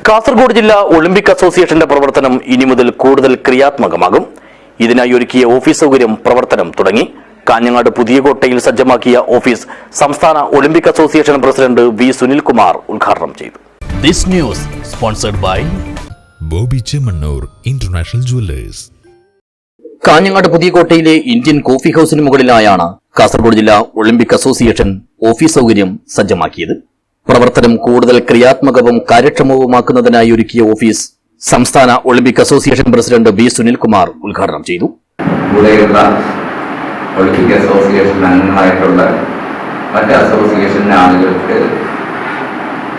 കാസർഗോഡ് ജില്ലാ ഒളിമ്പിക് അസോസിയേഷന്റെ പ്രവർത്തനം ഇനി മുതൽ കൂടുതൽ ക്രിയാത്മകമാകും. ഇതിനായി ഒരുക്കിയ ഓഫീസ് സൗകര്യം പ്രവർത്തനം തുടങ്ങി. കാഞ്ഞങ്ങാട് പുതിയകോട്ടയിൽ സജ്ജമാക്കിയ ഓഫീസ് സംസ്ഥാന Olympic association president V Sunilkumar ഉദ്ഘാടനം ചെയ്തു. This news sponsored by Bobby Chemmanur international jewellers. Kanhangad പുതിയകോട്ടയിലെ ഇന്ത്യൻ കോഫി ഹൌസിന് മുകളിലായാണ് കാസർഗോഡ് ജില്ലാ ഒളിമ്പിക് അസോസിയേഷൻ ഓഫീസ് സൗകര്യം സജ്ജമാക്കിയത്. പ്രവർത്തനം കൂടുതൽ ക്രിയാത്മകവും കാര്യക്ഷമവുമാക്കുന്നതിനായി ഒരുക്കിയ ഓഫീസ് സംസ്ഥാന Olympic association president B Sunilkumar ഉദ്ഘാടനം ചെയ്തു. ഒളിമ്പിക് അസോസിയേഷൻ അംഗങ്ങളായിട്ടുള്ള മറ്റ് അസോസിയേഷൻ ആളുകൾക്ക്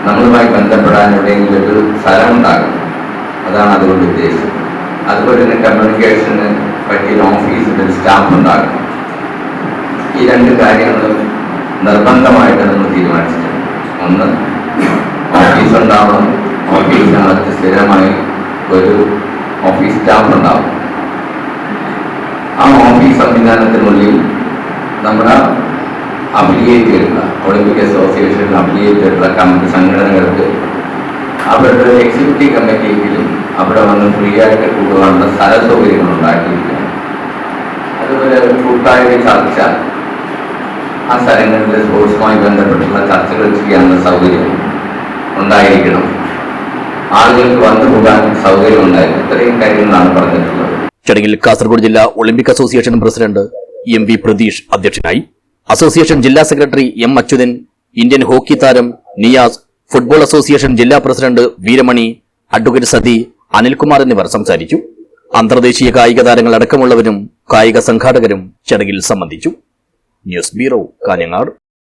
നമ്മളുമായി ബന്ധപ്പെടാൻ എവിടെയെങ്കിലും ഒരു സ്ഥലമുണ്ടാകും. അതാണ് അതുകൊണ്ട് ഉദ്ദേശിച്ചത്. അതുപോലെ തന്നെ കമ്മ്യൂണിക്കേഷന് പറ്റിയ ഓഫീസിൽ സ്റ്റാഫ് ഉണ്ടാകും. ഈ രണ്ട് കാര്യങ്ങളും നിർബന്ധമായിട്ട് നമ്മൾ തീരുമാനിച്ചിട്ടുണ്ട്. ഒന്ന്, ഓഫീസ് ഉണ്ടാവണം. ഓഫീസിനകത്ത് സ്ഥിരമായി ഒരു ഓഫീസ് സ്റ്റാഫ് ഉണ്ടാവും. ആ ഓഫീസ് സംവിധാനത്തിനുള്ളിൽ നമ്മുടെ അഫിലിയേറ്റ് ചെയ്തിട്ടുള്ള ഒളിമ്പിക് അസോസിയേഷനിൽ അഫിലിയേറ്റ് ചെയ്തിട്ടുള്ള സംഘടനകൾക്ക് അവരുടെ എക്സിക്യൂട്ടീവ് കമ്മിറ്റിയിലും അവിടെ വന്ന് ഫ്രീ ആയിട്ട് കൂടുവാനുള്ള സ്ഥല സൗകര്യങ്ങൾ ഉണ്ടാക്കിയിരിക്കണം. അതുപോലെ കൂട്ടായ ചർച്ച, ആ സ്ഥലങ്ങളിൽ സ്പോർട്സുമായി ബന്ധപ്പെട്ടുള്ള ചർച്ചകൾ ചെയ്യാനുള്ള സൗകര്യം ഉണ്ടായിരിക്കണം. ആളുകൾക്ക് വന്നു പോകാൻ സൗകര്യം ഉണ്ടായിരിക്കും. ഇത്രയും കാര്യങ്ങളാണ് പറഞ്ഞിട്ടുള്ളത്. ചടങ്ങിൽ കാസർഗോഡ് ജില്ലാ Olympic association president M V Pratheesh അധ്യക്ഷനായി. അസോസിയേഷൻ ജില്ലാ secretary M Achuthan, Indian hockey താരം നിയാസ്, ഫുട്ബോൾ അസോസിയേഷൻ ജില്ലാ പ്രസിഡന്റ് വീരമണി, അഡ്വക്കേറ്റ് സതി, അനിൽകുമാർ എന്നിവർ സംസാരിച്ചു. അന്തർദേശീയ കായിക താരങ്ങൾ അടക്കമുള്ളവരും കായിക സംഘാടകരും ചടങ്ങിൽ സംബന്ധിച്ചു. News bureau, Kanhangad.